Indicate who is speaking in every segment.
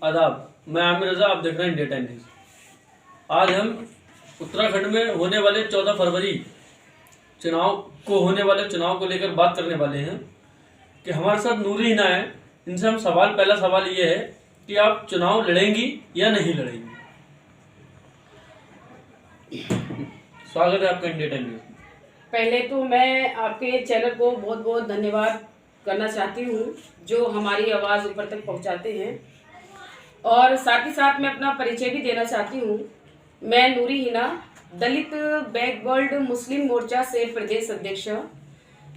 Speaker 1: आदाब, मैं आमिर रजा, आप देख रहे हैं इंडिया टाइम न्यूज। आज हम उत्तराखंड में होने वाले 14 फरवरी चुनाव को लेकर बात करने वाले हैं कि हमारे साथ नूरी हिना है। इनसे हम पहला सवाल ये है कि आप चुनाव लड़ेंगी या नहीं लड़ेंगी। स्वागत है आपका इंडिया टाइम न्यूज।
Speaker 2: पहले तो मैं आपके चैनल को बहुत बहुत धन्यवाद करना चाहती हूँ जो हमारी आवाज़ ऊपर तक पहुँचाते हैं, और साथ ही साथ मैं अपना परिचय भी देना चाहती हूँ। मैं नूरी हिना, दलित बैकवर्ड मुस्लिम मोर्चा से प्रदेश अध्यक्ष।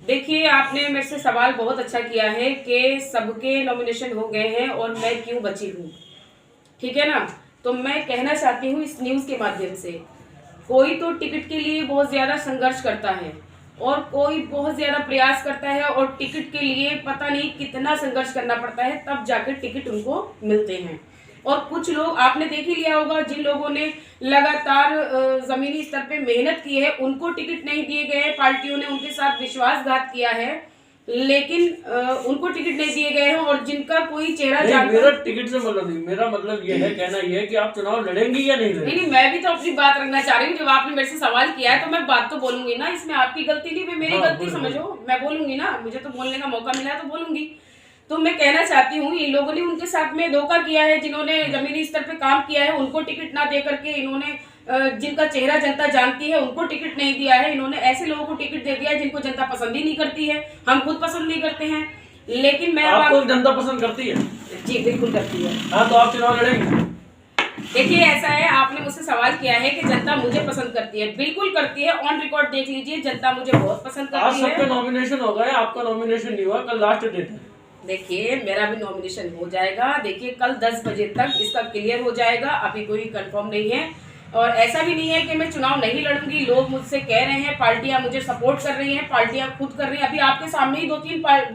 Speaker 2: देखिए, आपने मेरे से सवाल बहुत अच्छा किया है कि सबके नॉमिनेशन हो गए हैं और मैं क्यों बची हूँ, ठीक है ना। तो मैं कहना चाहती हूँ इस न्यूज़ के माध्यम से, कोई तो टिकट के लिए बहुत ज़्यादा संघर्ष करता है और कोई बहुत ज़्यादा प्रयास करता है और टिकट के लिए पता नहीं कितना संघर्ष करना पड़ता है, तब जाकर टिकट उनको मिलते हैं। और कुछ लोग आपने देख ही लिया होगा, जिन लोगों ने लगातार ज़मीनी स्तर पे मेहनत की है उनको टिकट नहीं दिए गए हैं, पार्टियों ने उनके साथ विश्वासघात किया है, लेकिन उनको टिकट नहीं दिए गए हैं। और जिनका कोई चेहरा
Speaker 1: मेरा टिकट से मतलब नहीं, मेरा मतलब ये है, कहना ये है कि आप चुनाव लड़ेंगी या नहीं लड़ेंगी।
Speaker 2: नहीं, मैं भी तो अपनी बात रखना चाह रही हूँ। जब आपने मेरे से सवाल किया है तो मैं बात तो बोलूंगी ना, इसमें आपकी गलती नहीं, मेरी गलती समझो, मैं बोलूंगी ना, मुझे तो बोलने का मौका मिला है तो बोलूंगी। तो मैं कहना चाहती हूँ, इन लोगों ने उनके साथ में धोखा किया है, जिन्होंने जमीनी स्तर पे काम किया है उनको टिकट ना दे करके इन्होंने जिनका चेहरा जनता जानती है उनको टिकट नहीं दिया है। इन्होंने ऐसे लोगों को टिकट दे दिया है जिनको जनता पसंद ही नहीं करती है, हम खुद पसंद नहीं करते हैं। लेकिन मैं
Speaker 1: आपको जनता पसंद करती है?
Speaker 2: जी बिल्कुल करती है।
Speaker 1: हाँ, तो आप चुनाव लड़ेंगे?
Speaker 2: देखिए, ऐसा है, आपने मुझसे सवाल किया है कि जनता मुझे पसंद करती है, बिल्कुल करती है। ऑन रिकॉर्ड देख लीजिए, जनता मुझे बहुत पसंद करती है।
Speaker 1: आज सबका नॉमिनेशन हो गया, आपका नॉमिनेशन नहीं हुआ, कल लास्ट डेट है।
Speaker 2: देखिए, मेरा भी नॉमिनेशन हो जाएगा। देखिए, कल 10 बजे तक इसका क्लियर हो जाएगा, अभी कोई कंफर्म नहीं है। और ऐसा भी नहीं है कि मैं चुनाव नहीं लड़ूंगी। लोग मुझसे कह रहे हैं, पार्टियां मुझे सपोर्ट कर रही हैं, पार्टियां खुद कर रही हैं। अभी आपके सामने ही दो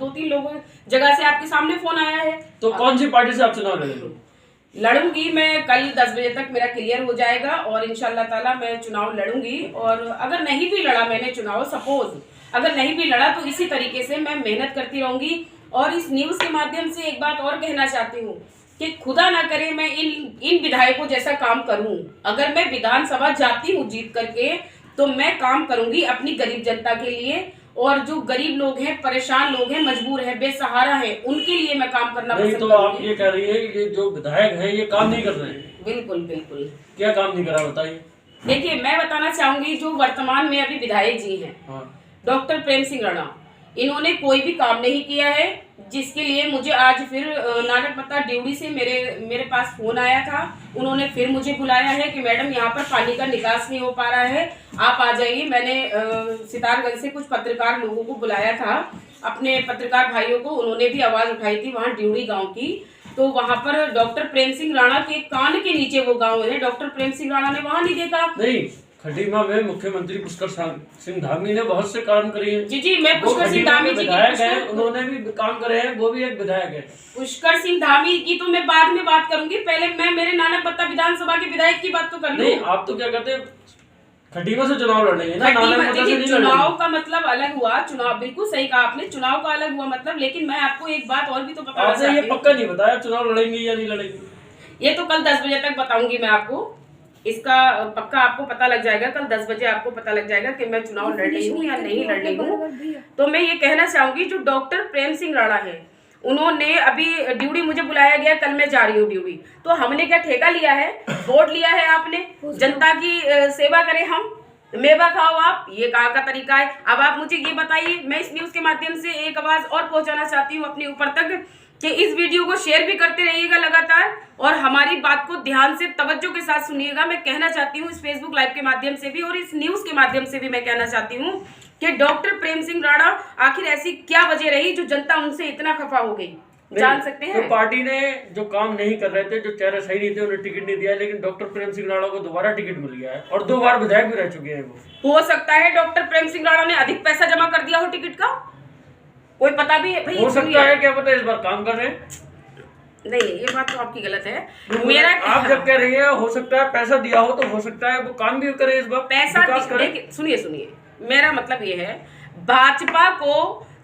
Speaker 2: तीन लोगों जगह से आपके सामने फोन आया है।
Speaker 1: तो कौन सी पार्टी से आप चुनाव लड़ेंगे?
Speaker 2: लड़ूंगी मैं, कल 10 बजे तक मेरा क्लियर हो जाएगा और इंशाल्लाह ताला मैं चुनाव लड़ूंगी। और अगर नहीं भी लड़ा मैंने चुनाव, सपोज अगर नहीं भी लड़ा, तो इसी तरीके से मैं मेहनत करती रहूंगी। और इस न्यूज़ के माध्यम से एक बात और कहना चाहती हूँ कि खुदा ना करे मैं इन विधायकों जैसा काम करूं। अगर मैं विधानसभा जाती हूँ जीत करके, तो मैं काम करूंगी अपनी गरीब जनता के लिए, और जो गरीब लोग हैं, परेशान लोग हैं, मजबूर हैं, बेसहारा हैं, उनके लिए मैं काम करना पसंद करूंगी।
Speaker 1: तो आप ये कह रही है कि जो विधायक है ये काम नहीं कर रहे हैं?
Speaker 2: बिल्कुल बिल्कुल।
Speaker 1: क्या काम नहीं करा, बताइए।
Speaker 2: देखिए, मैं बताना चाहूंगी, जो वर्तमान में अभी विधायक जी हैं, डॉक्टर प्रेम सिंह राणा, इन्होंने कोई भी काम नहीं किया है, जिसके लिए मुझे आज फिर नागरपत्ता ड्यूटी से मेरे पास फोन आया था। उन्होंने फिर मुझे बुलाया है कि मैडम यहाँ पर पानी का निकास नहीं हो पा रहा है, आप आ जाइए। मैंने सितारगंज से कुछ पत्रकार लोगों को बुलाया था, अपने पत्रकार भाइयों को, उन्होंने भी आवाज़ उठाई थी वहाँ ड्यूटी गाँव की। तो वहाँ पर डॉक्टर प्रेम सिंह राणा के कान के नीचे वो गाँव है, डॉक्टर प्रेम सिंह राणा ने वहाँ नहीं देखा।
Speaker 1: नहीं, खटीमा में मुख्यमंत्री पुष्कर सिंह धामी ने बहुत से काम करे हैं।
Speaker 2: जी, मैं पुष्कर सिंह धामी जी
Speaker 1: विधायक हैं, उन्होंने भी काम करे हैं, वो भी एक विधायक है।
Speaker 2: पुष्कर सिंह धामी की तो मैं बाद में बात करूंगी, पहले मैं मेरे नानकपत्ता विधानसभा के विधायक की बात तो कर लूं।
Speaker 1: नहीं, आप तो क्या कहते हैं, खटीमा से चुनाव लड़ेंगे ना, नानकपत्ता से नहीं।
Speaker 2: चुनाव का मतलब अलग हुआ, चुनाव बिल्कुल सही कहा आपने, चुनाव का अलग हुआ मतलब। लेकिन मैं आपको एक बात और भी तो बताना चाहती हूं।
Speaker 1: ये पक्का नहीं बताया चुनाव लड़ेंगे या नहीं लड़ेंगे।
Speaker 2: ये तो कल 10 बजे तक बताऊंगी मैं आपको, इसका पक्का आपको पता लग जाएगा। कल 10 बजे आपको पता लग जाएगा कि मैं चुनाव लड़ रही हूँ या नहीं लड़ रही हूँ। तो मैं ये कहना चाहूंगी, जो डॉक्टर प्रेम सिंह राणा है, उन्होंने अभी ड्यूटी मुझे बुलाया गया, कल मैं जा रही हूँ ड्यूटी। तो हमने क्या ठेका लिया है, वोट लिया है आपने, जनता की सेवा करें हम, मेवा खाओ आप, ये कहाँ का तरीका है। अब आप मुझे ये बताइए, मैं इस न्यूज़ के माध्यम से एक आवाज़ और पहुँचाना चाहती हूँ अपने ऊपर तक, कि इस वीडियो को शेयर भी करते रहिएगा लगातार, और हमारी बात को ध्यान से तवज्जो के साथ सुनिएगा। मैं कहना चाहती हूँ इस फेसबुक लाइव के माध्यम से भी और इस न्यूज़ के माध्यम से भी मैं कहना चाहती हूँ कि डॉक्टर प्रेम सिंह राणा आखिर ऐसी क्या वजह रही जो जनता उनसे इतना खफा हो गई, जान सकते हैं।
Speaker 1: तो पार्टी ने जो काम नहीं कर रहे थे, जो चेहरे सही नहीं थे, उन्हें टिकट नहीं दिया, लेकिन डॉक्टर प्रेम सिंह राणा को दोबारा टिकट मिल गया है और 2 बार विधायक भी रह चुके हैं। वो
Speaker 2: हो सकता है डॉक्टर प्रेम सिंह राणा ने अधिक पैसा जमा कर दिया हो टिकट का, कोई पता भी है भाई,
Speaker 1: हो सकता है, क्या पता इस बार काम कर रहे हैं।
Speaker 2: नहीं, ये बात तो आपकी गलत है। मेरा
Speaker 1: आप जब कह रही है हो सकता है पैसा दिया हो, तो हो सकता है वो काम भी करे, इस बार
Speaker 2: पैसा। सुनिए, मेरा मतलब ये है, भाजपा को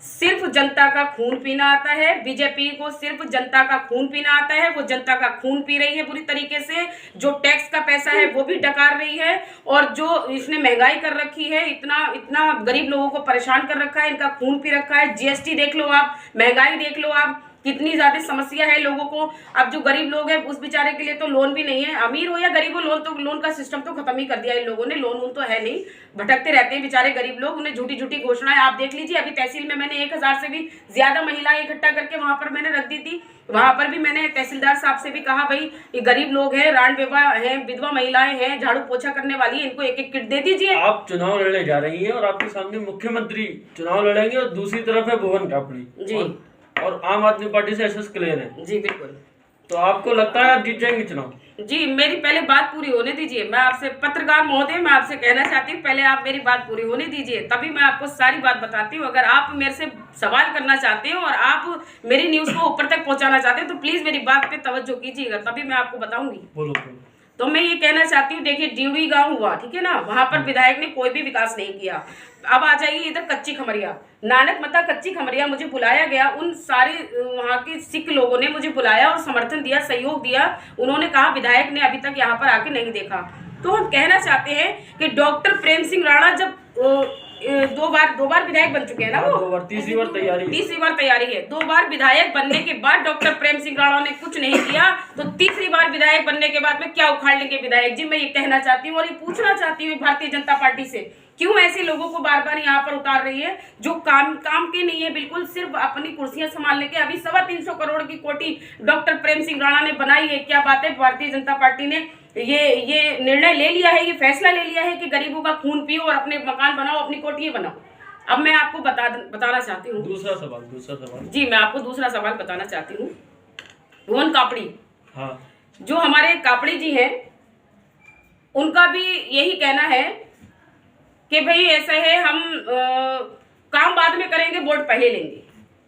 Speaker 2: सिर्फ जनता का खून पीना आता है। बीजेपी को सिर्फ जनता का खून पीना आता है। वो जनता का खून पी रही है बुरी तरीके से। जो टैक्स का पैसा है वो भी डकार रही है, और जो इसने महंगाई कर रखी है, इतना इतना गरीब लोगों को परेशान कर रखा है, इनका खून पी रखा है। जीएसटी देख लो आप, महंगाई देख लो आप, कितनी ज्यादा समस्या है लोगों को। अब जो गरीब लोग हैं उस बेचारे के लिए तो लोन भी नहीं है, अमीर हो या गरीब हो, लोन का सिस्टम तो खत्म ही कर दिया इन लोगों ने। लोन तो है नहीं, भटकते रहते हैं बेचारे गरीब लोग। उन्हें झूठी झूठी घोषणाएं आप देख लीजिए। अभी तहसील में मैंने 1000 से भी ज्यादा महिलाएं इकट्ठा करके वहां पर मैंने रख दी थी। वहां पर भी मैंने तहसीलदार साहब से भी कहा, भाई ये गरीब लोग हैं, राण विवाह है, विधवा महिलाएं हैं, झाड़ू पोछा करने वाली है, इनको एक एक किट दे दीजिए।
Speaker 1: आप चुनाव लड़ने जा रही हैं और आपके सामने मुख्यमंत्री चुनाव लड़ेंगे और दूसरी तरफ है भुवन कापड़ी
Speaker 2: जी,
Speaker 1: और आम आदमी पार्टी से एसएस क्लियर है।
Speaker 2: जी बिल्कुल।
Speaker 1: तो आपको लगता है आप जीत जाएंगे चुनाव?
Speaker 2: जी, मेरी पहले बात पूरी होने दीजिए। मैं आपसे, पत्रकार महोदय, मैं आपसे कहना चाहती हूँ, पहले आप मेरी बात पूरी होने दीजिए, तभी मैं आपको सारी बात बताती हूँ। अगर आप मेरे से सवाल करना चाहते हो और आप मेरी न्यूज को ऊपर तक पहुंचाना चाहते हो तो प्लीज मेरी बात पे तवज्जो कीजिएगा, तभी मैं आपको बताऊंगी।
Speaker 1: बोलो।
Speaker 2: तो मैं ये कहना चाहती हूँ, देखिए ड्यूडी गांव हुआ, ठीक है ना, वहां पर विधायक ने कोई भी विकास नहीं किया। अब आ जाइए इधर कच्ची खमरिया, नानक मता कच्ची खमरिया, मुझे बुलाया गया। उन सारे वहाँ के सिख लोगों ने मुझे बुलाया और समर्थन दिया, सहयोग दिया। उन्होंने कहा विधायक ने अभी तक यहाँ पर आके नहीं देखा। तो हम कहना चाहते हैं कि डॉक्टर प्रेम सिंह राणा जब दो बार विधायक बन चुके हैं ना, वो तीसरी बार तैयारी है। 2 बार विधायक बनने के बाद डॉक्टर प्रेम सिंह राणा ने कुछ नहीं किया, तो तीसरी बार विधायक बनने के बाद में क्या उखाड़ लेंगे विधायक जी? मैं ये कहना चाहती हूँ और ये पूछना चाहती हूँ भारतीय जनता पार्टी से, क्यों ऐसे लोगों को बार बार यहाँ पर उतार रही है जो काम के नहीं है, बिल्कुल सिर्फ अपनी कुर्सियां संभालने के। अभी 325 करोड़ की कोठी डॉक्टर प्रेम सिंह राणा ने बनाई है। क्या बात है, भारतीय जनता पार्टी ने ये निर्णय ले लिया है, ये फैसला ले लिया है कि गरीबों का खून पियो और अपने मकान बनाओ, अपनी कोठियां बनाओ। अब मैं आपको बताना चाहती हूँ दूसरा सवाल। जी, मैं आपको दूसरा सवाल बताना चाहती हूँ। भुवन कापड़ी,
Speaker 1: हाँ,
Speaker 2: जो हमारे कापड़ी जी हैं, उनका भी यही कहना है कि भाई ऐसा है, हम काम बाद में करेंगे, वोट पहले लेंगे।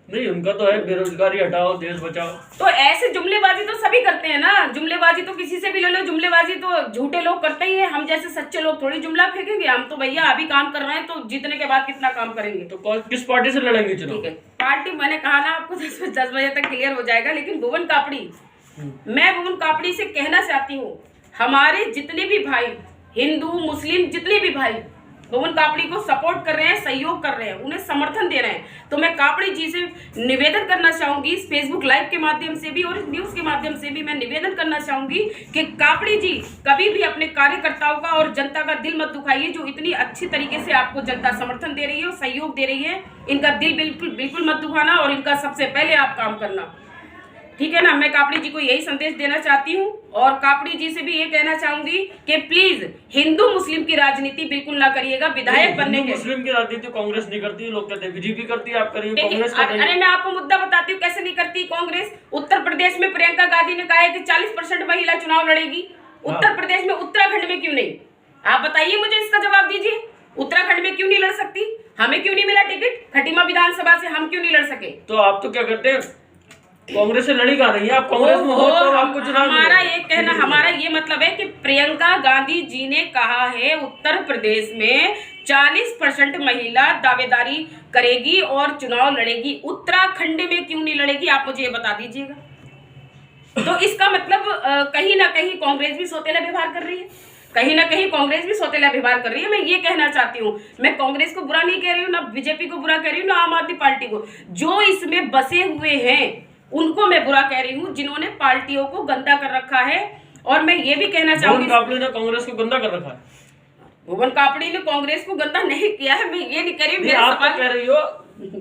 Speaker 1: नहीं, उनका तो है बेरोजगारी हटाओ, देश बचाओ।
Speaker 2: तो ऐसे जुमलेबाजी तो सभी करते हैं ना, जुमलेबाजी तो किसी से भी ले लो, जुमलेबाजी तो झूठे लोग करते ही है। हम जैसे सच्चे लोग थोड़ी जुमला फेंकेंगे। हम तो भैया अभी काम कर रहे हैं, तो जीतने के बाद कितना काम करेंगे।
Speaker 1: तो किस पार्टी से लड़ेंगे चुनाव?
Speaker 2: ठीक है, पार्टी मैंने कहा ना आपको 10 बजे तक क्लियर हो जाएगा। लेकिन भुवन कापड़ी, मैं भुवन कापड़ी से कहना चाहती हूँ, हमारे जितने भी भाई, हिंदू मुस्लिम जितने भी भाई भुवन कापड़ी को सपोर्ट कर रहे हैं, सहयोग कर रहे हैं, उन्हें समर्थन दे रहे हैं, तो मैं कापड़ी जी से निवेदन करना चाहूंगी, इस फेसबुक लाइव के माध्यम से भी और इस न्यूज के माध्यम से भी मैं निवेदन करना चाहूंगी कि कापड़ी जी कभी भी अपने कार्यकर्ताओं का और जनता का दिल मत दुखाइए। जो इतनी अच्छी तरीके से आपको जनता समर्थन दे रही है और सहयोग दे रही है, इनका दिल बिल्कुल मत दुखाना और इनका सबसे पहले आप काम करना, ठीक है ना। मैं कापड़ी जी को यही संदेश देना चाहती हूँ और कापड़ी जी से भी ये कहना चाहूंगी कि प्लीज हिंदू मुस्लिम की राजनीति बिल्कुल ना करिएगा। विधायक बनने के
Speaker 1: मुस्लिम की राजनीति कांग्रेस नहीं करती, लोग कहते हैं बीजेपी करती है, आप करिए कांग्रेस।
Speaker 2: अरे मैं आपको मुद्दा बताती हूँ कैसे नहीं करती कांग्रेस। उत्तर प्रदेश में प्रियंका गांधी ने कहा है कि 40% महिला चुनाव लड़ेगी। उत्तर प्रदेश में, उत्तराखंड में क्यों नहीं? आप बताइए, मुझे इसका जवाब दीजिए। उत्तराखंड में क्यों नहीं लड़ सकती? हमें क्यों नहीं मिला टिकट खटीमा विधानसभा से? हम क्यों नहीं लड़ सके?
Speaker 1: तो आप तो क्या करते हैं, कांग्रेस से लड़ी कहा रही है, आप कांग्रेस में हो तो आपको चुनाव।
Speaker 2: हमारा ये मतलब है कि प्रियंका गांधी जी ने कहा है उत्तर प्रदेश में 40% महिला दावेदारी करेगी और चुनाव लड़ेगी। उत्तराखंड में क्यों नहीं लड़ेगी? आप मुझे ये बता दीजिएगा। तो इसका मतलब कहीं ना कहीं कांग्रेस भी सौतेला व्यवहार कर रही है, कहीं ना कहीं कांग्रेस भी सौतेला व्यवहार कर रही है। मैं ये कहना चाहती हूँ, मैं कांग्रेस को बुरा नहीं कह रही हूँ, ना बीजेपी को बुरा कह रही हूँ, ना आम आदमी पार्टी को। जो इसमें बसे हुए हैं उनको मैं बुरा कह रही हूँ, जिन्होंने पार्टियों को गंदा कर रखा है। और मैं ये भी कहना चाहूंगी,
Speaker 1: भुवन कापड़ी ने कांग्रेस को गंदा कर रखा है।
Speaker 2: भुवन कापड़ी ने कांग्रेस को गंदा नहीं किया है, मैं ये नहीं कह रही हूँ।
Speaker 1: आप तो कह रही हो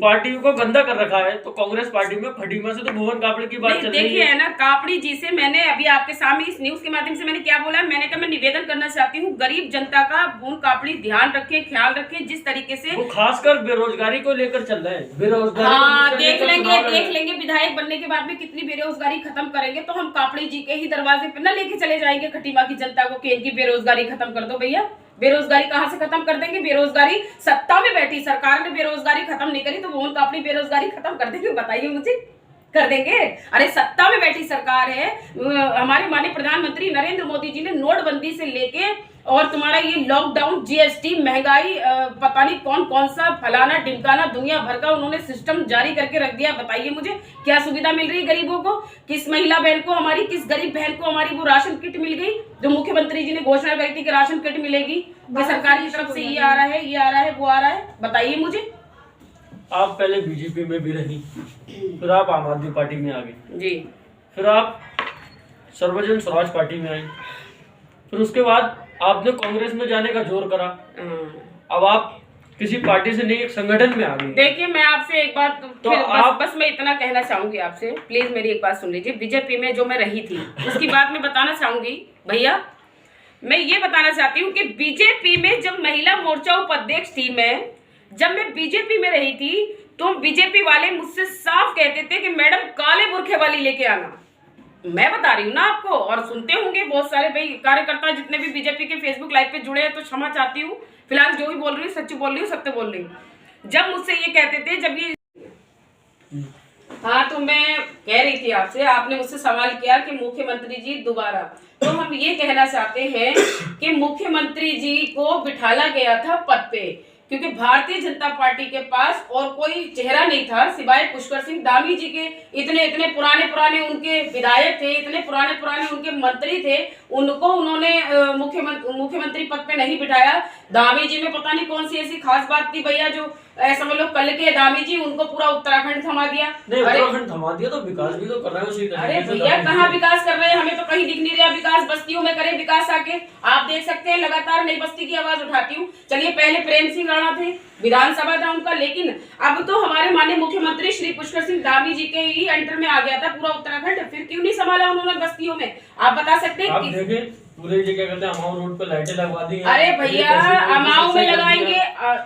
Speaker 1: पार्टी को गंदा कर रखा है, तो कांग्रेस पार्टी में खटीमा से तो भुवन कापड़ी की बात चल रही है।
Speaker 2: देखिए है ना, कापड़ी जी से मैंने अभी आपके सामने इस न्यूज के माध्यम से मैंने क्या बोला, मैंने कहा मैं निवेदन करना चाहती हूँ गरीब जनता का भुवन कापड़ी ध्यान रखें, ख्याल रखें। जिस तरीके से
Speaker 1: वो खासकर बेरोजगारी को लेकर चल रहा है, बेरोजगारी।
Speaker 2: हाँ, देख लेंगे विधायक बनने के बाद में कितनी बेरोजगारी खत्म करेंगे, तो हम कापड़ी जी के ही दरवाजे पे न लेके चले जाएंगे खटीमा की जनता को कि इनकी बेरोजगारी खत्म कर दो। भैया बेरोजगारी कहाँ से खत्म कर देंगे? बेरोजगारी सत्ता में बैठी सरकार ने बेरोजगारी खत्म नहीं करी, तो भुवन कापड़ी बेरोजगारी खत्म कर देंगे? बताइए मुझे, कर देंगे? अरे सत्ता में बैठी सरकार है, हमारे माननीय प्रधानमंत्री नरेंद्र मोदी जी ने नोटबंदी से लेके और तुम्हारा ये लॉकडाउन, जीएसटी, महंगाई, पता नहीं कौन कौन सा फलाना ढिमकाना दुनिया भर का उन्होंने सिस्टम जारी करके रख दिया। बताइए मुझे क्या सुविधा मिल रही है गरीबों को? किस महिला बहन को हमारी, किस गरीब बहन को हमारी वो राशन किट मिल गई जो मुख्यमंत्री जी ने घोषणा करी थी कि राशन किट मिलेगी, कि सरकार की तरफ से ये आ रहा है, ये आ रहा है, वो आ रहा है? बताइए मुझे।
Speaker 1: आप पहले बीजेपी में भी रही, फिर आप आम आदमी पार्टी में आ गई
Speaker 2: जी,
Speaker 1: फिर आप सर्वजन स्वराज पार्टी में आई, फिर उसके बाद आपने कांग्रेस में जाने का जोर करा। अब आप किसी पार्टी से नहीं एक संगठन में आ गई।
Speaker 2: देखिए मैं आपसे एक बात
Speaker 1: तो
Speaker 2: बस मैं इतना कहना चाहूंगी आपसे, प्लीज मेरी एक बात सुन लीजिए। बीजेपी में जो मैं रही थी उसकी बात मैं बताना चाहूंगी भैया। मैं ये बताना चाहती हूँ कि बीजेपी में जब महिला मोर्चा उपाध्यक्ष थी जब मैं बीजेपी में रही थी तो बीजेपी वाले मुझसे साफ कहते थे कि मैडम काले बुरखे वाली लेके आना। मैं बता रही हूँ ना आपको, और सुनते होंगे बहुत सारे भाई कार्यकर्ता जितने भी बीजेपी के फेसबुक लाइव पे जुड़े हैं, तो क्षमा चाहती हूँ, फिलहाल जो भी बोल रही हूँ सच बोल रही हूँ, सत्य बोल रही हूँ। जब मुझसे ये कहते थे, जब ये हाँ, तो मैं कह रही थी आपसे, आपने मुझसे सवाल किया कि मुख्यमंत्री जी दोबारा, तो हम ये कहना चाहते हैं कि मुख्यमंत्री जी को बिठाला गया था पद पे क्योंकि भारतीय जनता पार्टी के पास और कोई चेहरा नहीं था सिवाय पुष्कर सिंह धामी जी के। इतने इतने पुराने उनके विधायक थे, इतने पुराने उनके मंत्री थे, उनको उन्होंने मुख्यमंत्री पद पे नहीं बिठाया। धामी जी में पता नहीं कौन सी ऐसी खास बात थी भैया, जो ऐसा मतलब कल के धामी जी उनको पूरा उत्तराखंड थमा दिया।
Speaker 1: नहीं, उत्तराखंड थमा दिया तो विकास भी तो कर रहे हैं उसी तरीके से।
Speaker 2: अरे भैया कहाँ विकास कर रहे हैं, हमें तो कहीं दिख नहीं रहा विकास। बस्तियों में करे विकास आके, आप देख सकते हैं लगातार नई बस्ती की आवाज उठाती हूँ। चलिए पहले प्रेम सिंह राणा थे, विधानसभा था उनका, लेकिन अब तो हमारे माननीय मुख्यमंत्री श्री पुष्कर सिंह धामी जी के ही अंडर में आ गया था पूरा उत्तराखंड, फिर क्यों नहीं संभाला उन्होंने बस्तियों में? आप बता सकते हैं?
Speaker 1: आप देखें पूरे जगह कहते हैं अमाऊ रोड पे लाइटें लगवा दी हैं।
Speaker 2: अरे भैया अमाऊ में लगाएंगे,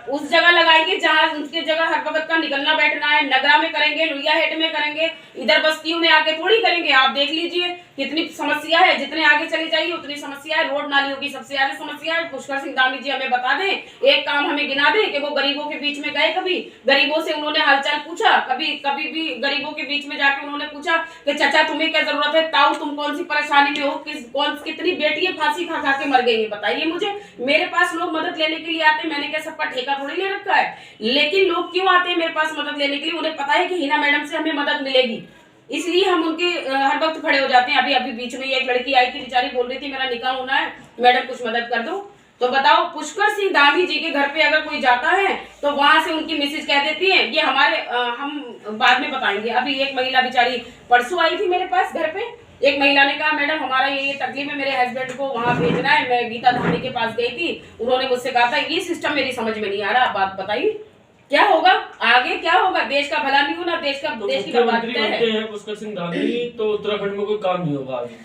Speaker 2: उस जगह लगाएंगे जहाँ उनके जगह हर वक्त का निकलना बैठना है। नगरा में करेंगे, लुइया हेट में करेंगे, इधर बस्तियों में आके थोड़ी करेंगे। आप देख लीजिए कितनी समस्या है, जितने आगे चली जाइए उतनी समस्या है। रोड नालियों की सबसे ज्यादा समस्या है। पुष्कर सिंह धामी जी हमें बता दें, एक काम हमें गिना दें कि वो गरीबों के बीच में गए, कभी गरीबों से उन्होंने हालचाल पूछा, कभी भी गरीबों के बीच में जाके उन्होंने पूछा कि चाचा तुम्हें क्या जरूरत है, ताऊ तुम कौन सी परेशानी में हो, कितनी बेटियां फांसी खा खा के मर गई है, बताइए मुझे। मेरे पास लोग मदद लेने के लिए आते, मैंने क्या सबका ठेका थोड़ी ले रखा है, लेकिन लोग क्यों आते हैं मेरे पास मदद लेने के लिए? उन्हें पता है कि हिना मैडम से हमें मदद मिलेगी, इसलिए हम उनके हर वक्त खड़े हो जाते हैं। अभी बीच में एक लड़की आई थी, बेचारी बोल रही थी मेरा निकाह होना है, मैडम कुछ मदद कर दो। तो बताओ, पुष्कर सिंह धामी जी के घर पे अगर कोई जाता है तो वहां से उनकी मिसेज कह देती है, ये हमारे हम बाद में बताएंगे। अभी एक महिला बेचारी परसों आई थी मेरे पास घर पे, एक महिला ने कहा मैडम हमारा ये तकलीफ है, मेरे हस्बैंड को वहां भेजना है, मैं गीता धामी के पास गई थी, उन्होंने मुझसे कहा था। ये सिस्टम मेरी समझ में नहीं आ रहा, आप बात बताइए क्या होगा आगे, क्या होगा? देश का भला नहीं होना, देश की बर्बादी है।
Speaker 1: पुष्कर सिंह धामी तो उत्तराखंड में कोई काम नहीं होगा, आगे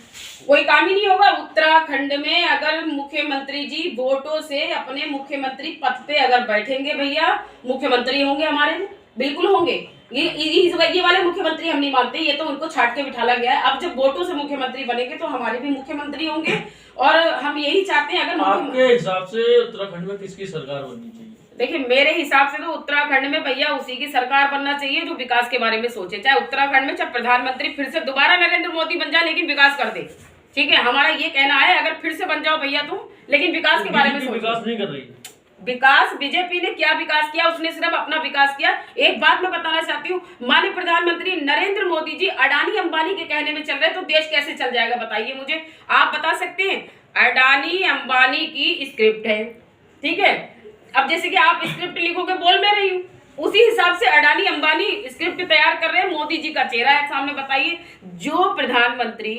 Speaker 2: कोई काम ही नहीं होगा उत्तराखंड में। अगर मुख्यमंत्री जी वोटों से अपने मुख्यमंत्री पद पे अगर बैठेंगे भैया, मुख्यमंत्री होंगे हमारे, बिल्कुल होंगे। ये वाले मुख्यमंत्री हम नहीं मानते, ये तो उनको छाट के बिठाला गया है। अब जब वोटों से मुख्यमंत्री बनेंगे तो हमारे भी मुख्यमंत्री होंगे, और हम यही चाहते हैं। अगर
Speaker 1: आपके हिसाब से उत्तराखंड में किसकी सरकार होनी चाहिए?
Speaker 2: देखिए मेरे हिसाब से तो उत्तराखंड में भैया उसी की सरकार बनना चाहिए जो विकास के बारे में सोचे। चाहे उत्तराखंड में चाहे प्रधानमंत्री फिर से दोबारा नरेंद्र मोदी बन जाए, लेकिन विकास कर दे, ठीक है? हमारा ये कहना है, अगर फिर से बन जाओ भैया तुम, लेकिन विकास के बारे में सोचो।
Speaker 1: विकास नहीं कर रही।
Speaker 2: विकास बीजेपी ने क्या विकास किया? उसने सिर्फ अपना विकास किया। एक बात मैं बताना चाहती हूँ, माननीय प्रधानमंत्री नरेंद्र मोदी जी अडानी अंबानी के कहने में चल रहे, तो देश कैसे चल जाएगा बताइए मुझे? आप बता सकते हैं? अडानी अंबानी की स्क्रिप्ट है, ठीक है? अब जैसे कि आप स्क्रिप्ट लिखोगे, बोल मैं रही हूँ, उसी हिसाब से अडानी अंबानी स्क्रिप्ट तैयार कर रहे हैं। मोदी जी का चेहरा है सामने, बताइए जो प्रधानमंत्री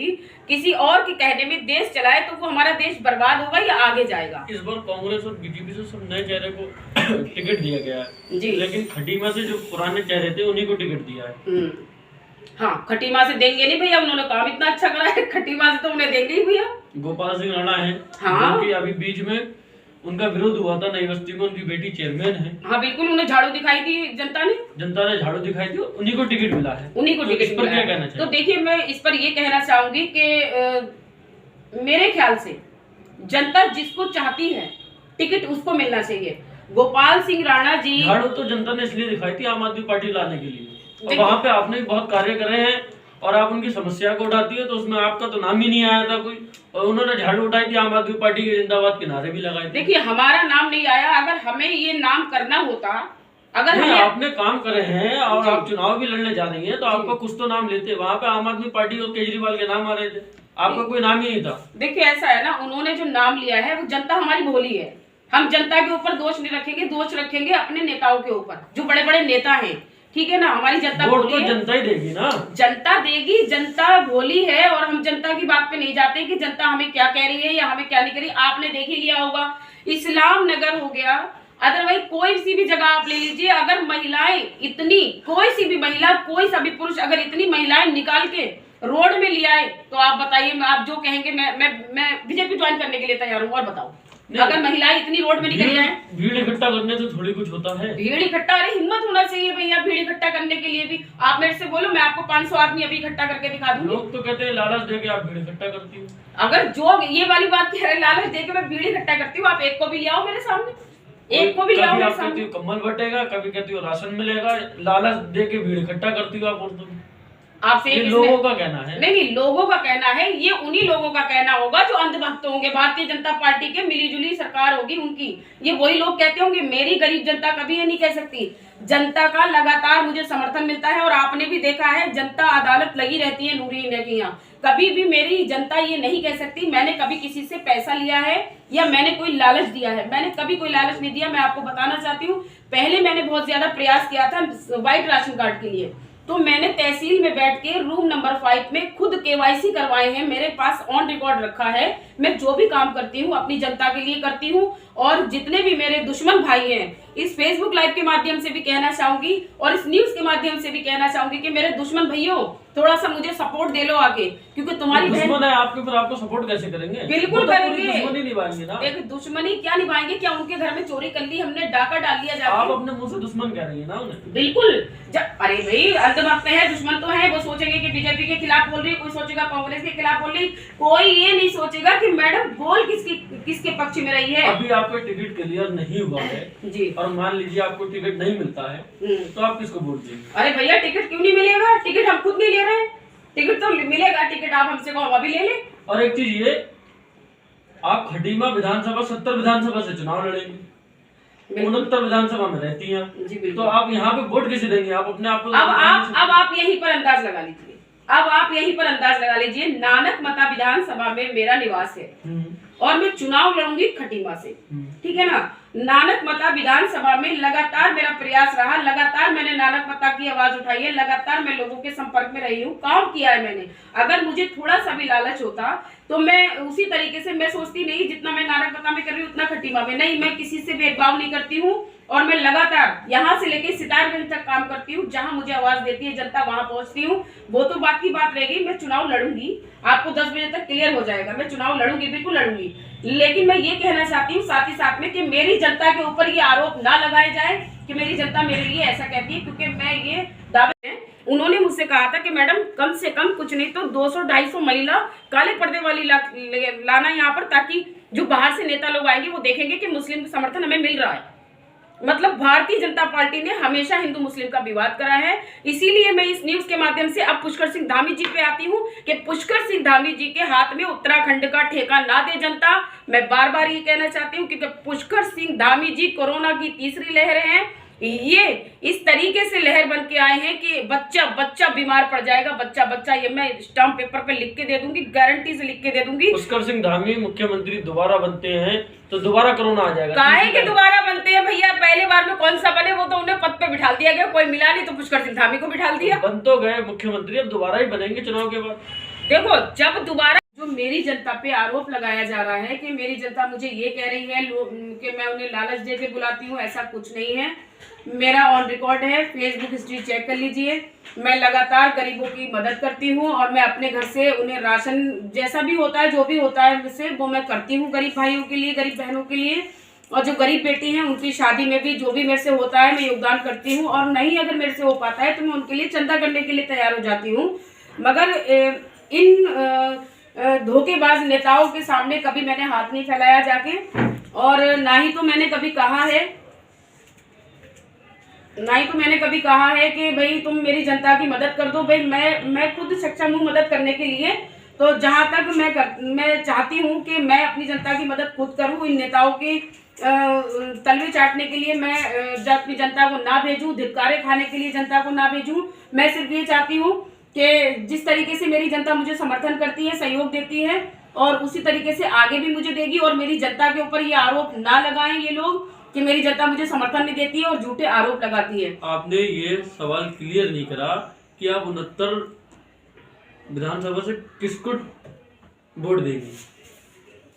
Speaker 2: किसी और के कहने में देश चलाए तो वो हमारा देश बर्बाद होगा या आगे जाएगा?
Speaker 1: इस बार कांग्रेस और बीजेपी से सब नए चेहरे को टिकट दिया गया है जी, लेकिन खटीमा से जो पुराने चेहरे थे उन्हीं को टिकट दिया है।
Speaker 2: हाँ, खटीमा से देंगे नहीं भैया, उन्होंने काम इतना अच्छा करा है, खटीमा से तो उन्हें देंगे ही भैया।
Speaker 1: गोपाल सिंह राणा है,
Speaker 2: हाँ,
Speaker 1: अभी बीच में उनका विरोध हुआ था, नई बस्ती में उनकी बेटी चेयरमैन है।
Speaker 2: हाँ बिल्कुल, उन्हें झाड़ू दिखाई थी जनता ने झाड़ू दिखाई थी,
Speaker 1: उन्हीं को टिकट मिला है,
Speaker 2: उन्हीं को टिकट मिला है। तो देखिए मैं इस पर ये कहना चाहूंगी कि मेरे ख्याल से जनता जिसको चाहती है टिकट उसको मिलना चाहिए। गोपाल सिंह राणा जी,
Speaker 1: झाड़ू तो जनता ने इसलिए दिखाई थी आम आदमी पार्टी लाने के लिए, और वहाँ पे आपने बहुत कार्य करे हैं, और आप उनकी समस्या को उठाती है, तो उसमें आपका तो नाम ही नहीं आया था कोई, और उन्होंने झाड़ू उठाई थी आम आदमी पार्टी के जिंदाबाद के नारे भी लगाए थे।
Speaker 2: देखिए हमारा नाम नहीं आया, अगर हमें ये नाम करना होता, अगर
Speaker 1: नहीं,
Speaker 2: हमें
Speaker 1: आपने काम करे हैं और आप चुनाव भी लड़ने जा रही हैं, तो आपका कुछ तो नाम लेते। वहाँ पे आम आदमी पार्टी और केजरीवाल के नाम आ रहे थे, आपका कोई नाम ही नहीं था।
Speaker 2: देखिए ऐसा है ना, उन्होंने जो नाम लिया है वो जनता हमारी भोली है, हम जनता के ऊपर दोष नहीं रखेंगे, दोष रखेंगे अपने नेताओं के ऊपर, जो बड़े बड़े नेता हैं, ठीक है ना। हमारी जनता
Speaker 1: वोट
Speaker 2: भोली
Speaker 1: तो
Speaker 2: है,
Speaker 1: जनता ही देगी ना,
Speaker 2: जनता देगी, जनता भोली है, और हम जनता की बात पे नहीं जाते कि जनता हमें क्या कह रही है या हमें क्या नहीं कह रही। आपने देख ही लिया होगा, इस्लाम नगर हो गया, अदरवाइज कोई सी भी जगह आप ले लीजिए, अगर महिलाएं इतनी, कोई सी भी महिला, कोई सा भी पुरुष अगर इतनी महिलाएं निकाल के रोड में ले आए, तो आप बताइए, आप जो कहेंगे मैं बीजेपी ज्वाइन करने के लिए तैयार हूँ। और बताओ, अगर महिलाएं इतनी रोड में निकल जाए,
Speaker 1: भीड़ इकट्ठा करने से थोड़ी कुछ होता है।
Speaker 2: भीड़ इकट्ठा, अरे हिम्मत होना चाहिए भैया भीड़ इकट्ठा करने के लिए भी। आप मेरे से बोलो, मैं आपको 500 आदमी अभी इकट्ठा करके दिखा दूंगी।
Speaker 1: लोग तो कहते हैं लालच देके आप भीड़ इकट्ठा करती हो।
Speaker 2: अगर जो ये वाली बात कह रहे लालच देके मैं भीड़ इकट्ठा करती हूँ, आप एक को भी ले आओ मेरे सामने, एक को भी ले आओ मेरे सामने।
Speaker 1: कहती हो कम्बल बटेगा, कभी कहती हो राशन मिलेगा, लालच देके भीड़ इकट्ठा करती हो आप। और तुम
Speaker 2: आपसे
Speaker 1: लोगों का कहना है,
Speaker 2: नहीं, लोगों का कहना है, ये उन्हीं लोगों का कहना होगा जो अंधभक्त होंगे। भारतीय जनता पार्टी के मिलीजुली सरकार होगी उनकी, ये वही लोग कहते होंगे। मेरी गरीब जनता कभी ये नहीं कह सकती। जनता का लगातार मुझे समर्थन मिलता है, और आपने भी देखा है जनता अदालत लगी रहती है नूरी इंडिया की यहाँ, कभी भी मेरी जनता ये नहीं कह सकती मैंने कभी किसी से पैसा लिया है या मैंने कोई लालच दिया है। मैंने कभी कोई लालच नहीं दिया। मैं आपको बताना चाहती हूँ, पहले मैंने बहुत ज्यादा प्रयास किया था व्हाइट राशन कार्ड के लिए, तो मैंने तहसील में बैठ के रूम नंबर 5 में खुद केवाईसी करवाए हैं, मेरे पास ऑन रिकॉर्ड रखा है। मैं जो भी काम करती हूँ अपनी जनता के लिए करती हूँ, और जितने भी मेरे दुश्मन भाई हैं, इस फेसबुक लाइव के माध्यम से भी कहना चाहूंगी और इस न्यूज के माध्यम से भी कहना चाहूंगी कि मेरे दुश्मन भैयों थोड़ा सा मुझे सपोर्ट दे लो आगे, क्योंकि तुम्हारी
Speaker 1: दुश्मन है आपके ऊपर, आपको सपोर्ट कैसे करेंगे?
Speaker 2: बिल्कुल करेंगे।
Speaker 1: दुश्मनी निभाएंगे ना।
Speaker 2: एक दुश्मनी क्या निभाएंगे? क्या उनके घर में चोरी कर ली हमने, डाका डाल दिया जाके?
Speaker 1: आप अपने मुंह से दुश्मन कह रही है ना उन्हें।
Speaker 2: बिल्कुल। अरे भाई अंधभक्त है, दुश्मन तो है, वो सोचेंगे कि बीजेपी के खिलाफ बोल रही है, कोई सोचेगा कांग्रेस के खिलाफ बोल रही, कोई ये नहीं सोचेगा कि मैडम बोल किसके पक्ष में रही है।
Speaker 1: अभी आपका टिकट क्लियर नहीं हुआ है
Speaker 2: जी,
Speaker 1: और मान लीजिए आपको टिकट नहीं मिलता है, तो आप किसको वोट देंगे?
Speaker 2: अरे भैया टिकट क्यों नहीं मिलेगा? टिकट हम खुद नहीं ले रहे हैं, टिकट तो मिलेगा। टिकट आप हमसे कहो, हम अभी ले लें।
Speaker 1: और एक चीज ये, आप खटीमा विधानसभा 70 विधानसभा से चुनाव लड़ेंगे, 69 विधानसभा में रहती हैं, तो आप यहाँ पे वोट कैसे देंगे? आप अपने आप को
Speaker 2: अब आप यहीं पर अंदाज लगा लीजिए, अब आप यहीं पर अंदाज लगा लीजिए। नानक मता विधानसभा में मेरा निवास है और मैं चुनाव लड़ूंगी खटीमा से, ठीक है ना। नानक मता विधानसभा में लगातार मेरा प्रयास रहा, लगातार मैंने नानक मता की आवाज उठाई है, लगातार मैं लोगों के संपर्क में रही हूँ, काम किया है मैंने। अगर मुझे थोड़ा सा भी लालच होता तो मैं उसी तरीके से, मैं सोचती नहीं जितना मैं नानक मता में कर रही हूँ उतना खटीमा में नहीं। मैं किसी से भेदभाव नहीं करती हूँ और मैं लगातार यहाँ से लेके सितारगंज तक काम करती हूँ। जहाँ मुझे आवाज देती है जनता वहां पहुंचती हूँ। वो तो बात की बात रहेगी, मैं चुनाव लड़ूंगी, आपको 10 बजे तक क्लियर हो जाएगा, मैं चुनाव लड़ूंगी, बिल्कुल लड़ूंगी। लेकिन मैं ये कहना चाहती हूँ साथ ही साथ में कि मेरी जनता के ऊपर ये आरोप ना लगाए जाए कि मेरी जनता मेरे लिए ऐसा कहती है, क्योंकि मैं ये दावे हैं। उन्होंने मुझसे कहा था कि मैडम कम से कम कुछ नहीं तो 200-250 महिला काले पर्दे वाली लाना यहाँ पर, ताकि जो बाहर से नेता लोग आएंगे वो देखेंगे कि मुस्लिम समर्थन हमें मिल रहा है। मतलब भारतीय जनता पार्टी ने हमेशा हिंदू मुस्लिम का विवाद करा है। इसीलिए मैं इस न्यूज के माध्यम से अब पुष्कर सिंह धामी जी पे आती हूँ कि पुष्कर सिंह धामी जी के हाथ में उत्तराखंड का ठेका ना दे जनता। मैं बार बार ये कहना चाहती हूँ क्योंकि पुष्कर सिंह धामी जी कोरोना की तीसरी लहर हैं, ये इस तरीके से लहर बन के आए हैं कि बच्चा बच्चा बीमार पड़ जाएगा, बच्चा बच्चा। ये मैं स्टाम्प पेपर पे लिख के दे दूंगी, गारंटी से लिख के दे दूंगी।
Speaker 1: पुष्कर सिंह धामी मुख्यमंत्री दोबारा बनते हैं तो दोबारा कोरोना आ जाएगा।
Speaker 2: काहे के दोबारा बनते हैं भैया? पहले बार में कौन सा बने? वो तो उन्हें पद पे बिठा दिया गया, कोई मिला नहीं तो पुष्कर सिंह धामी को बिठा दिया।
Speaker 1: बन तो गए मुख्यमंत्री, अब दोबारा ही बनेंगे चुनाव के बाद।
Speaker 2: देखो जब दोबारा जो मेरी जनता पे आरोप लगाया जा रहा है कि मेरी जनता मुझे ये कह रही है कि मैं उन्हें लालच दे के बुलाती हूँ, ऐसा कुछ नहीं है। मेरा ऑन रिकॉर्ड है, फेसबुक हिस्ट्री चेक कर लीजिए। मैं लगातार गरीबों की मदद करती हूँ और मैं अपने घर से उन्हें राशन जैसा भी होता है, जो भी होता है मुझसे, वो मैं करती हूँ गरीब भाइयों के लिए, गरीब बहनों के लिए। और जो गरीब बेटी हैं उनकी शादी में भी जो भी मेरे से होता है मैं योगदान करती हूँ। और नहीं अगर मेरे से हो पाता है तो मैं उनके लिए चंदा करने के लिए तैयार हो जाती हूँ। मगर इन धोखेबाज नेताओं के सामने कभी मैंने हाथ नहीं फैलाया जाके, और ना ही तो मैंने कभी कहा है ना ही तो मैंने कभी कहा है कि भाई तुम मेरी जनता की मदद कर दो। भाई मैं खुद सक्षम हूँ मदद करने के लिए। तो जहाँ तक मैं चाहती हूँ कि मैं अपनी जनता की मदद खुद करूँ। इन नेताओं के तलवे चाटने के लिए मैं अपनी जनता को ना भेजूं, धिक्कारे खाने के लिए जनता को ना भेजूं। मैं सिर्फ ये चाहती हूँ कि जिस तरीके से मेरी जनता मुझे समर्थन करती है, सहयोग देती है, और उसी तरीके से आगे भी मुझे देगी। और मेरी जनता के ऊपर ये आरोप ना लगाएं ये लोग कि मेरी जनता मुझे समर्थन नहीं देती है और झूठे आरोप लगाती है।
Speaker 1: आपने ये सवाल क्लियर नहीं करा कि आप 69 विधानसभा से किसको वोट देंगे।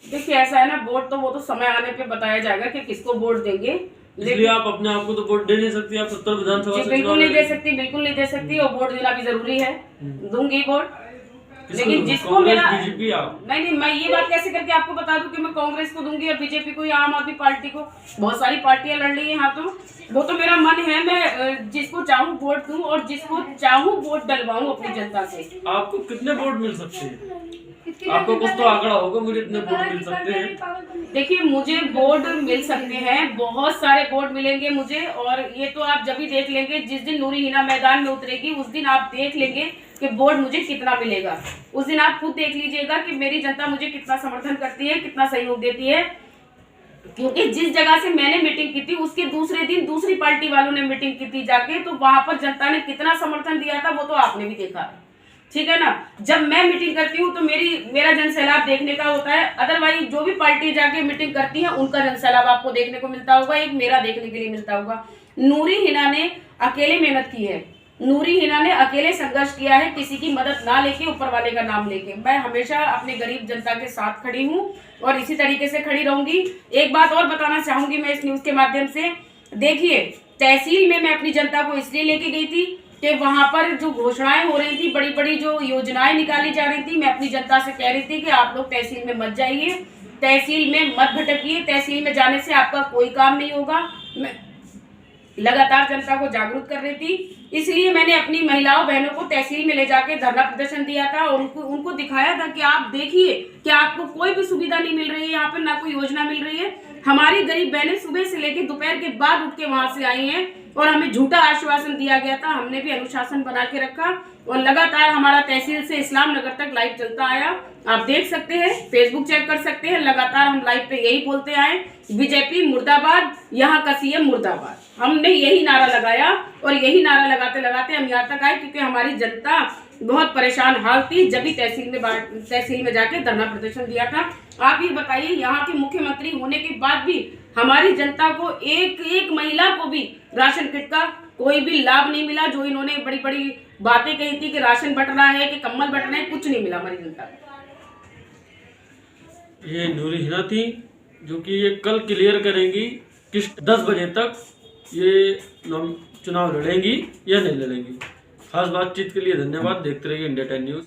Speaker 2: देखिए ऐसा है ना, वोट तो वो तो समय आने पे बताया जाएगा कि किसको वोट देंगे।
Speaker 1: इसलिए आप अपने आप को तो वोट दे नहीं सकती। आप 70 विधानसभा से
Speaker 2: बिल्कुल नहीं दे सकती, बिल्कुल नहीं दे सकती। और वोट देना भी जरूरी है, दूंगी वोट। लेकिन जिसको मेरा
Speaker 1: बीजेपी आप
Speaker 2: नहीं, मैं ये बात कैसे करके आपको बता दूं कि मैं कांग्रेस को दूंगी और बीजेपी को या आम आदमी पार्टी को। बहुत सारी पार्टियां लड़ रही है यहाँ। तो वो तो मेरा मन है, मैं जिसको चाहूँ वोट दूं और जिसको चाहूँ वोट डलवाऊं अपनी जनता से।
Speaker 1: आपको कितने वोट मिल सकते हैं? आपको कुछ तो आंकड़ा होगा, मुझे इतने वोट मिल सकते हैं।
Speaker 2: देखिए मुझे वोट मिल सकते हैं, बहुत सारे वोट मिलेंगे मुझे। और ये तो आप जब भी देख लेंगे, जिस दिन नूरी हिना मैदान में उतरेगी उस दिन आप देख लेंगे कि वोट मुझे कितना मिलेगा। उस दिन आप खुद देख लीजिएगा कि मेरी जनता मुझे कितना समर्थन करती है, कितना सहयोग देती है। क्योंकि जिस जगह से मैंने मीटिंग की थी उसके दूसरे दिन दूसरी पार्टी वालों ने मीटिंग की थी जाके, तो वहां पर जनता ने कितना समर्थन दिया था वो तो आपने भी देखा, ठीक है ना। जब मैं मीटिंग करती हूँ तो मेरा जनसैलाब देखने का होता है। अदरवाइज जो भी पार्टी जाके मीटिंग करती है उनका जनसैलाब आपको देखने को मिलता होगा, एक मेरा देखने के लिए मिलता होगा। नूरी हिना ने अकेले मेहनत की है, नूरी हिना ने अकेले संघर्ष किया है, किसी की मदद ना लेके, ऊपर वाले का नाम लेके। मैं हमेशा अपने गरीब जनता के साथ खड़ी हूँ और इसी तरीके से खड़ी रहूंगी। एक बात और बताना चाहूंगी मैं इस न्यूज के माध्यम से। देखिए तहसील में मैं अपनी जनता को इसलिए लेके गई थी कि वहां पर जो घोषणाएं हो रही थी, बड़ी बड़ी जो योजनाएं निकाली जा रही थी, मैं अपनी जनता से कह रही थी कि आप लोग तहसील में मत जाइए, तहसील में मत भटकिए, तहसील में जाने से आपका कोई काम नहीं होगा। मैं लगातार जनता को जागरूक कर रही थी। इसलिए मैंने अपनी महिलाओं बहनों को तहसील में ले जाके धरना प्रदर्शन दिया था और उनको दिखाया था कि आप देखिए कि आपको कोई भी सुविधा नहीं मिल रही है, यहाँ पर ना कोई योजना मिल रही है। हमारी गरीब बहनें सुबह से लेकर दोपहर के बाद उठ के वहां से आई हैं और हमें झूठा आश्वासन दिया गया था। हमने भी अनुशासन बना के रखा और लगातार हमारा तहसील से इस्लाम नगर तक लाइव चलता आया। आप देख सकते हैं, फेसबुक चेक कर सकते हैं, लगातार हम लाइव पे यही बोलते आए, बीजेपी मुर्दाबाद, यहाँ का सीएम मुर्दाबाद। हमने यही नारा लगाया और यही नारा लगाते लगाते हम यहाँ तक आए, क्योंकि हमारी जनता बहुत परेशान हाल थी जब भी तहसील में जाके धरना प्रदर्शन दिया था। आप ये बताइए, यहाँ के मुख्यमंत्री होने के बाद भी हमारी जनता को एक महिला को भी राशन किट का कोई भी लाभ नहीं मिला। जो इन्होंने बड़ी बड़ी बातें कही थी कि राशन बट रहा है, कि कम्बल बट रहे हैं, कुछ नहीं मिला हमारी जनता को।
Speaker 1: ये नूरी हिना थी जो कि ये कल क्लियर करेंगी कि 10 बजे तक ये चुनाव लड़ेंगी या नहीं लड़ेंगी। खास बातचीत के लिए धन्यवाद। देखते रहिए इंडिया 10 न्यूज।